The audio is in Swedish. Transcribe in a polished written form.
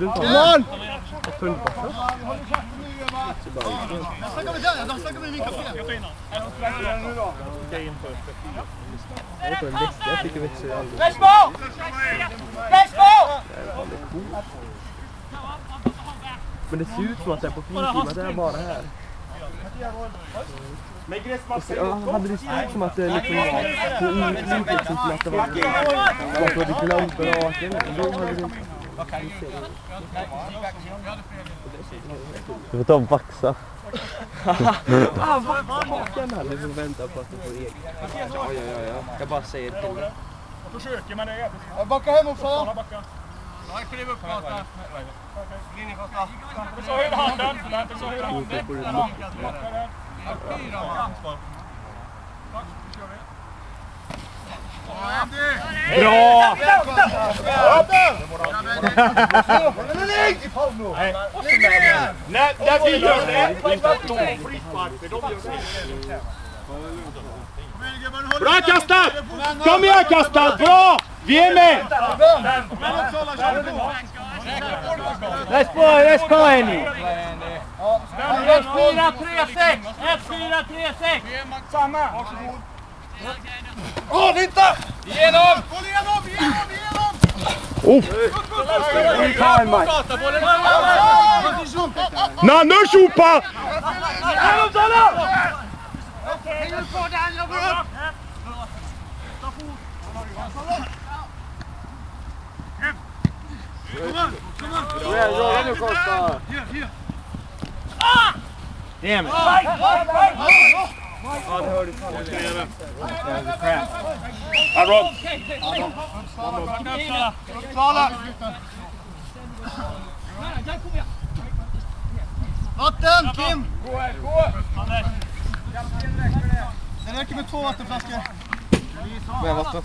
Mål! Men det ser ut som att det är på finfilmat, det är bara här. Hade det sett som att det liksom var på utlivet som att det var det klampen och aken, då hade det inte. Du får ta en baxa. Backen här, vi får vänta på att det får egen. Ja. Jag bara säger det till dig. Jag försöker, men det är jävligt. Backa hem och få! Backa. Ja, kliv upp Karta. Linje Karta. Så höjer handen. Så höjer handen. Bra! När vi gör det, då frispark. Bra kastat! Kom igen kastat! Bra! Vi är med! Let's go Henny! 1-4-3-6! 1-4-3-6! Samma! Åh, inte! Igenom! Nanne Chupa! Damn it! Ja, det hörde jag. Vatten, Kim! Det räcker med 2 vattenflaskor. Med vatten.